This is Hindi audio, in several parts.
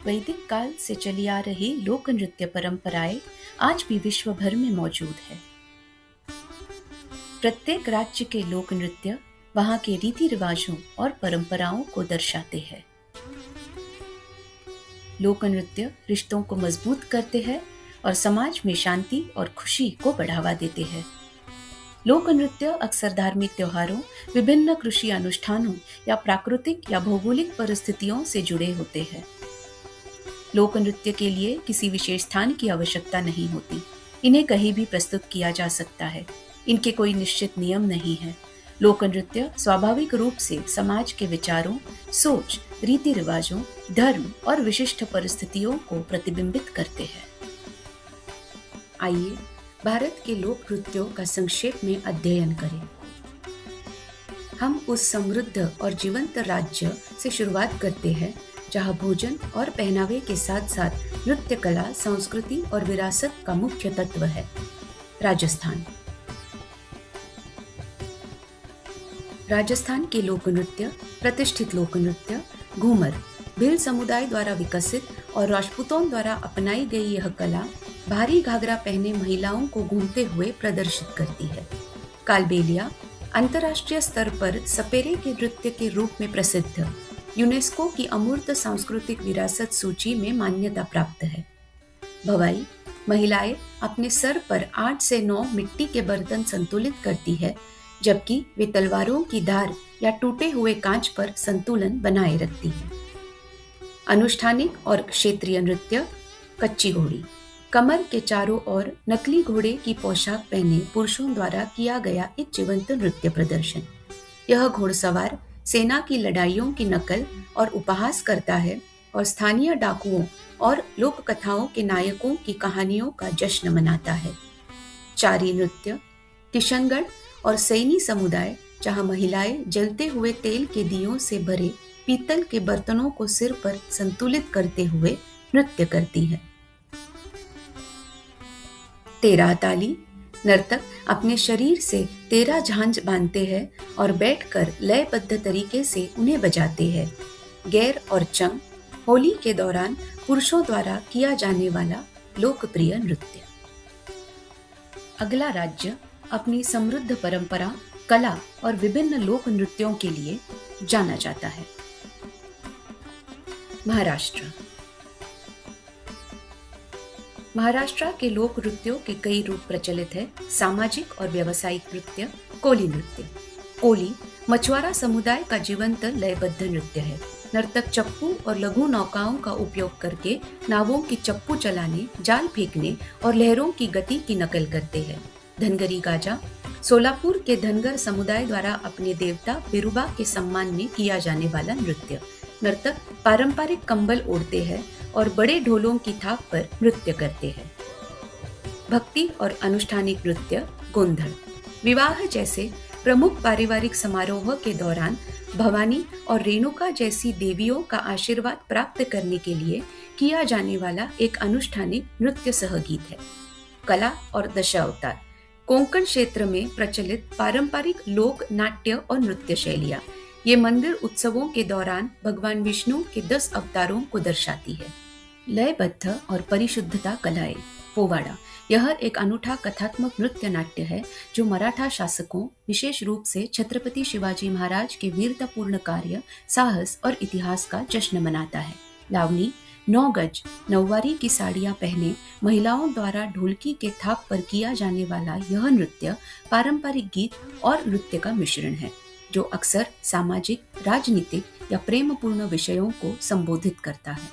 वैदिक काल से चली आ रही लोक नृत्य परंपराएं आज भी विश्व भर में मौजूद है। प्रत्येक राज्य के लोक नृत्य वहाँ के रीति रिवाजों और परंपराओं को दर्शाते हैं। लोक नृत्य रिश्तों को मजबूत करते हैं और समाज में शांति और खुशी को बढ़ावा देते हैं। लोक नृत्य अक्सर धार्मिक त्योहारों, विभिन्न कृषि अनुष्ठानों या प्राकृतिक या भौगोलिक परिस्थितियों से जुड़े होते हैं। लोक नृत्य के लिए किसी विशेष स्थान की आवश्यकता नहीं होती। इन्हें कहीं भी प्रस्तुत किया जा सकता है। इनके कोई निश्चित नियम नहीं है। लोक नृत्य स्वाभाविक रूप से समाज के विचारों, सोच, रीति रिवाजों, धर्म और विशिष्ट परिस्थितियों को प्रतिबिंबित करते हैं। आइए भारत के लोक नृत्यों का संक्षेप में अध्ययन करें। हम उस समृद्ध और जीवंत राज्य से शुरुआत करते हैं जहाँ भोजन और पहनावे के साथ साथ नृत्य कला, संस्कृति और विरासत का मुख्य तत्व है। राजस्थान। राजस्थान के लोक नृत्य, प्रतिष्ठित लोक नृत्य घूमर, भील समुदाय द्वारा विकसित और राजपूतों द्वारा अपनाई गई यह कला भारी घाघरा पहने महिलाओं को घूमते हुए प्रदर्शित करती है। कालबेलिया अंतर्राष्ट्रीय स्तर पर सपेरे के नृत्य के रूप में प्रसिद्ध, यूनेस्को की अमूर्त सांस्कृतिक विरासत सूची में मान्यता प्राप्त है। भवाई महिलाएं अपने सर पर 8 से 9 मिट्टी के बर्तन संतुलित करती है, जबकि वे तलवारों की धार या टूटे हुए कांच पर संतुलन बनाए रखती है। अनुष्ठानिक और क्षेत्रीय नृत्य कच्ची घोड़ी, कमर के चारों ओर नकली घोड़े की पोशाक पहने पुरुषों द्वारा किया गया एक जीवंत नृत्य प्रदर्शन। यह घोड़सवार सेना की लड़ाइयों की नकल और उपहास करता है और स्थानीय डाकुओं और लोक कथाओं के नायकों की कहानियों का जश्न मनाता है। चारी नृत्य किशनगढ़ और सैनी समुदाय, जहां महिलाएं जलते हुए तेल के दियों से भरे पीतल के बर्तनों को सिर पर संतुलित करते हुए नृत्य करती है। तेरह ताली नर्तक अपने शरीर से 13 झांझ बांधते हैं और बैठकर लयबद्ध तरीके से उन्हें बजाते हैं। गैर और चंग होली के दौरान पुरुषों द्वारा किया जाने वाला लोकप्रिय नृत्य। अगला राज्य अपनी समृद्ध परंपरा, कला और विभिन्न लोक नृत्यों के लिए जाना जाता है। महाराष्ट्र। महाराष्ट्र के लोक नृत्यों के कई रूप प्रचलित है। सामाजिक और व्यावसायिक नृत्य। कोली नृत्य। कोली मछुआरा समुदाय का जीवंत लयबद्ध नृत्य है। नर्तक चप्पू और लघु नौकाओं का उपयोग करके नावों की चप्पू चलाने, जाल फेंकने और लहरों की गति की नकल करते हैं। धनगरी गाजा सोलापुर के धनगर समुदाय द्वारा अपने देवता बिरुबा के सम्मान में किया जाने वाला नृत्य। नर्तक पारंपरिक कंबल ओढ़ते हैं और बड़े ढोलों की थाप पर नृत्य करते हैं। भक्ति और अनुष्ठानिक नृत्य। गोंधड़ विवाह जैसे प्रमुख पारिवारिक समारोह के दौरान भवानी और रेणुका जैसी देवियों का आशीर्वाद प्राप्त करने के लिए किया जाने वाला एक अनुष्ठानिक नृत्य सहगीत है। कला और दशावतार कोंकण क्षेत्र में प्रचलित पारंपरिक लोक नाट्य और नृत्य शैलियाँ। ये मंदिर उत्सवों के दौरान भगवान विष्णु के 10 अवतारों को दर्शाती है। लयबद्ध और परिशुद्धता कलाएं। पोवाड़ा यह एक अनूठा कथात्मक नृत्य नाट्य है जो मराठा शासकों, विशेष रूप से छत्रपति शिवाजी महाराज के वीरतापूर्ण कार्य, साहस और इतिहास का जश्न मनाता है। लावनी 9 गज नौवारी की साड़ियां पहने महिलाओं द्वारा ढोलकी के थाप पर किया जाने वाला यह नृत्य पारंपरिक गीत और नृत्य का मिश्रण है, जो अक्सर सामाजिक, राजनीतिक या प्रेमपूर्ण विषयों को संबोधित करता है।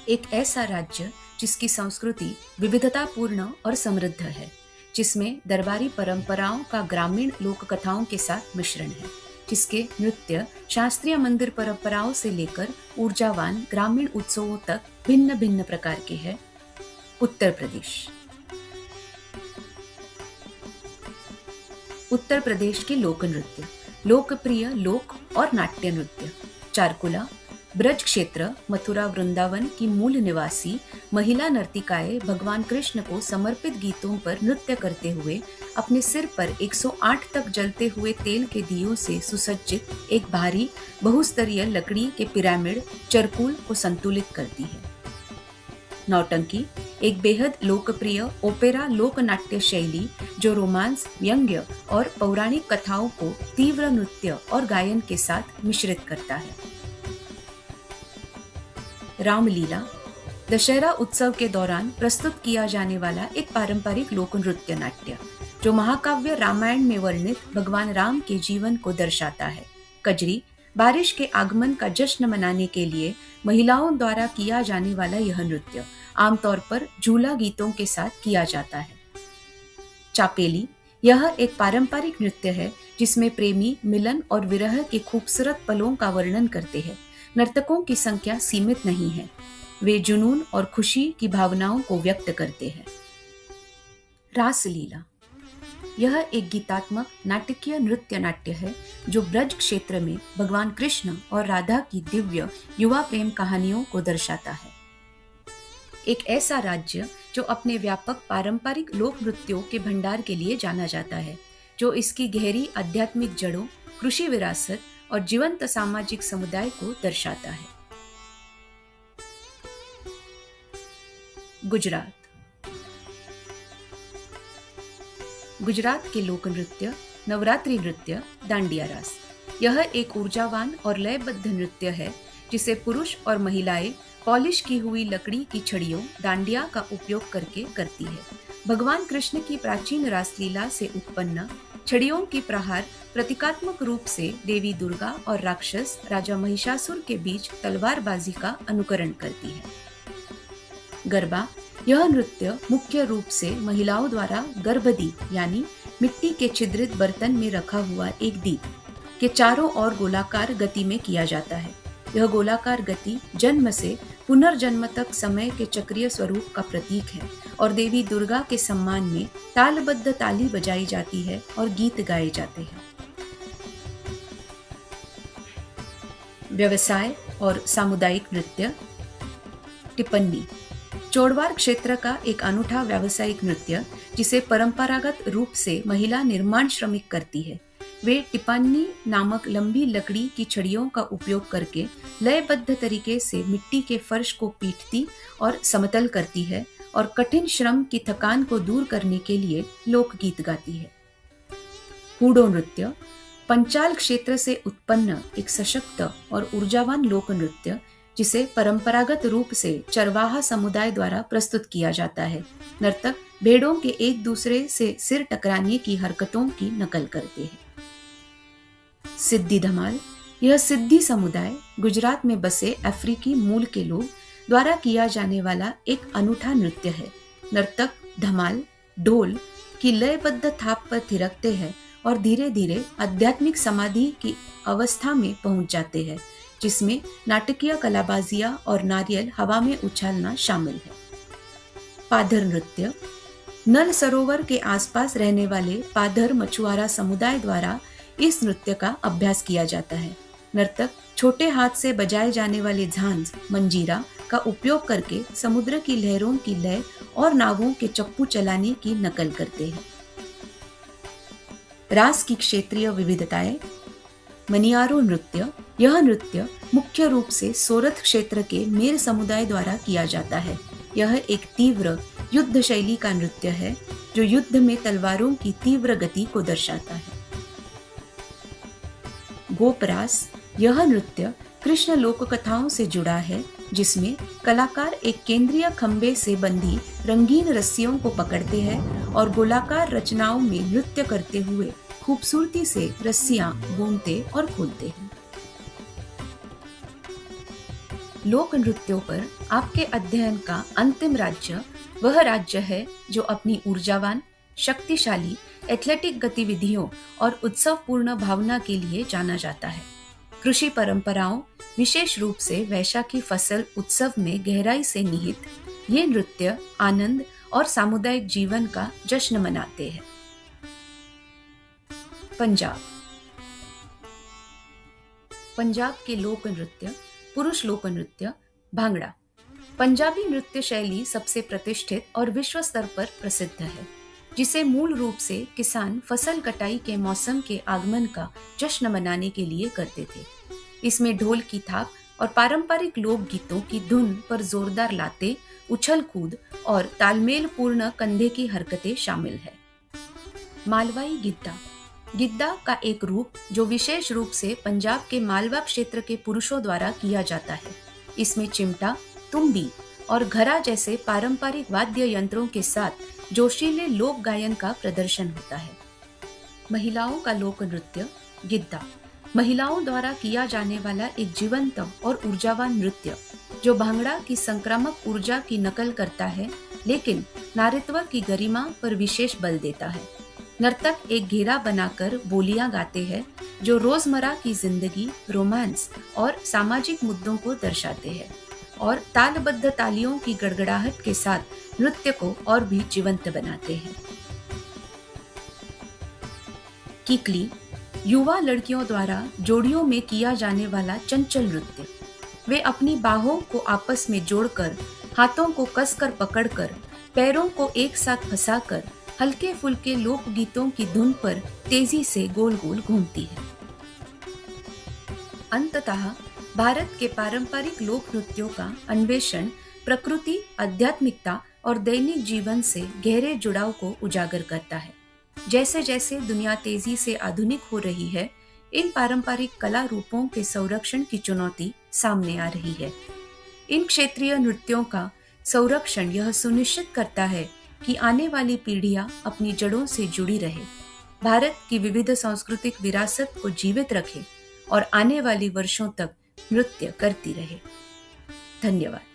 एक ऐसा राज्य जिसकी संस्कृति विविधतापूर्ण और समृद्ध है, जिसमें दरबारी परंपराओं का ग्रामीण लोक कथाओं के साथ मिश्रण है, जिसके नृत्य शास्त्रीय मंदिर परंपराओं से लेकर ऊर्जावान ग्रामीण उत्सवों तक भिन्न भिन्न प्रकार के हैं। उत्तर प्रदेश। उत्तर प्रदेश के लोक नृत्य। लोकप्रिय लोक और नाट्य नृत्य। चारकुला ब्रज क्षेत्र मथुरा वृंदावन की मूल निवासी महिला नर्तिकाएं भगवान कृष्ण को समर्पित गीतों पर नृत्य करते हुए अपने सिर पर 108 तक जलते हुए तेल के दियों से सुसज्जित एक भारी बहुस्तरीय लकड़ी के पिरामिड चरकूल को संतुलित करती है। नौटंकी एक बेहद लोकप्रिय ओपेरा लोक नाट्य शैली जो रोमांस, व्यंग्य और पौराणिक कथाओं को तीव्र नृत्य और गायन के साथ मिश्रित करता है। रामलीला दशहरा उत्सव के दौरान प्रस्तुत किया जाने वाला एक पारंपरिक लोक नृत्य नाट्य जो महाकाव्य रामायण में वर्णित भगवान राम के जीवन को दर्शाता है। कजरी बारिश के आगमन का जश्न मनाने के लिए महिलाओं द्वारा किया जाने वाला यह नृत्य आमतौर पर झूला गीतों के साथ किया जाता है। चापेली यह एक पारंपरिक नृत्य है जिसमें प्रेमी मिलन और विरह के खूबसूरत पलों का वर्णन करते हैं। नर्तकों की संख्या सीमित नहीं है, वे जुनून और खुशी की भावनाओं को व्यक्त करते हैं। रासलीला यह एक गीतात्मक नाटकीय नृत्य नाट्य है जो ब्रज क्षेत्र में भगवान कृष्ण और राधा की दिव्य युवा प्रेम कहानियों को दर्शाता है। एक ऐसा राज्य जो अपने व्यापक पारंपरिक लोक नृत्यों के भंडार के लिए जाना जाता है, जो इसकी गहरी आध्यात्मिक जड़ों, कृषि विरासत और जीवंत सामाजिक समुदाय को दर्शाता है। गुजरात के लोक नृत्य नवरात्रि नृत्य दांडिया रास। यह एक ऊर्जावान और लयबद्ध नृत्य है जिसे पुरुष और महिलाएं पॉलिश की हुई लकड़ी की छड़ियों दांडिया का उपयोग करके करती है। भगवान कृष्ण की प्राचीन रासलीला से उत्पन्न छड़ियों की प्रहार प्रतीकात्मक रूप से देवी दुर्गा और राक्षस राजा महिषासुर के बीच तलवारबाजी का अनुकरण करती है। गरबा यह नृत्य मुख्य रूप से महिलाओं द्वारा गर्भदीप यानी मिट्टी के छिद्रित बर्तन में रखा हुआ एक दीप के चारों ओर गोलाकार गति में किया जाता है। यह गोलाकार गति जन्म से पुनर्जन्म तक समय के चक्रीय स्वरूप का प्रतीक है और देवी दुर्गा के सम्मान में तालबद्ध ताली बजाई जाती है और गीत गाए जाते हैं। व्यवसाय और सामुदायिक नृत्य टिप्पणी चोड़वार क्षेत्र का एक अनूठा व्यावसायिक नृत्य जिसे परंपरागत रूप से महिला निर्माण श्रमिक करती है। वे टिप्पणी नामक लंबी लकड़ी की छड़ियों का उपयोग करके लयबद्ध तरीके से मिट्टी के फर्श को पीटती और समतल करती है और कठिन श्रम की थकान को दूर करने के लिए लोकगीत गाती है। हूडो नृत्य पंचाल क्षेत्र से उत्पन्न एक सशक्त और ऊर्जावान लोक नृत्य जिसे परंपरागत रूप से चरवाहा समुदाय द्वारा प्रस्तुत किया जाता है। नर्तक भेड़ों के एक दूसरे से सिर टकराने की हरकतों की नकल करते हैं। सिद्धि धमाल यह सिद्धि समुदाय गुजरात में बसे अफ्रीकी मूल के लोग द्वारा किया जाने वाला एक अनूठा नृत्य है। नर्तक धमाल ढोल की लयबद्ध थाप पर थिरकते हैं और धीरे धीरे आध्यात्मिक समाधि की अवस्था में पहुंच जाते हैं, जिसमें नाटकीय कलाबाजियां और नारियल हवा में उछालना शामिल है। पाधर नृत्य नल सरोवर के आसपास रहने वाले पाधर मछुआरा समुदाय द्वारा इस नृत्य का अभ्यास किया जाता है। नर्तक छोटे हाथ से बजाए जाने वाले झांझ मंजीरा का उपयोग करके समुद्र की लहरों की लय और नावों के चप्पू चलाने की नकल करते हैं। रास की क्षेत्रीय विविधताएं मनियारो नृत्य यह नृत्य मुख्य रूप से सोरठ क्षेत्र के मेर समुदाय द्वारा किया जाता है। यह एक तीव्र युद्ध शैली का नृत्य है जो युद्ध में तलवारों की तीव्र गति को दर्शाता है। गोपरास यह नृत्य कृष्ण लोक कथाओं से जुड़ा है जिसमें कलाकार एक केंद्रीय खंबे से बंधी रंगीन रस्सियों को पकड़ते हैं और गोलाकार रचनाओं में नृत्य करते हुए खूबसूरती से रस्सियां बुनते और खोलते हैं। लोक नृत्यों पर आपके अध्ययन का अंतिम राज्य वह राज्य है जो अपनी ऊर्जावान, शक्तिशाली एथलेटिक गतिविधियों और उत्सवपूर्ण भावना के लिए जाना जाता है। कृषि परंपराओं, विशेष रूप से वैशाखी फसल उत्सव में गहराई से निहित ये नृत्य आनंद और सामुदायिक जीवन का जश्न मनाते हैं। पंजाब के लोक नृत्य पुरुष लोक नृत्य भांगड़ा। पंजाबी नृत्य शैली सबसे प्रतिष्ठित और विश्व स्तर पर प्रसिद्ध है, जिसे मूल रूप से किसान फसल कटाई के मौसम के आगमन का जश्न मनाने के लिए करते थे। इसमें ढोल की थाप और पारंपरिक लोक गीतों की धुन पर जोरदार लाते, उछल कूद और तालमेल पूर्ण कंधे की हरकतें शामिल है। मालवाई गिद्दा गिद्दा का एक रूप जो विशेष रूप से पंजाब के मालवा क्षेत्र के पुरुषों द्वारा किया जाता है। इसमें चिमटा, तुम्बी और घरा जैसे पारंपरिक वाद्य यंत्रों के साथ जोशीले लोक गायन का प्रदर्शन होता है। महिलाओं का लोक नृत्य गिद्दा महिलाओं द्वारा किया जाने वाला एक जीवंत और ऊर्जावान नृत्य जो भांगड़ा की संक्रामक ऊर्जा की नकल करता है, लेकिन नारीत्व की गरिमा पर विशेष बल देता है। नर्तक एक घेरा बनाकर बोलियां गाते हैं जो रोजमर्रा की जिंदगी, रोमांस और सामाजिक मुद्दों को दर्शाते हैं, और तालबद्ध तालियों की गड़गड़ाहट के साथ नृत्य को और भी जीवंत बनाते हैं। किकली युवा लड़कियों द्वारा जोड़ियों में किया जाने वाला चंचल नृत्य। वे अपनी बाहों को आपस में जोड़कर, हाथों को कसकर पकड़कर, पैरों को एक साथ फंसाकर हल्के फुल्के लोक गीतों की धुन पर तेजी से गोल गोल घूमती है। अंततः भारत के पारंपरिक लोक नृत्यों का अन्वेषण प्रकृति, आध्यात्मिकता और दैनिक जीवन से गहरे जुड़ाव को उजागर करता है। जैसे जैसे दुनिया तेजी से आधुनिक हो रही है, इन पारंपरिक कला रूपों के संरक्षण की चुनौती सामने आ रही है। इन क्षेत्रीय नृत्यों का संरक्षण यह सुनिश्चित करता है कि आने वाली पीढ़ियां अपनी जड़ों से जुड़ी रहे, भारत की विविध सांस्कृतिक विरासत को जीवित रखे और आने वाली वर्षों तक नृत्य करती रहे। धन्यवाद।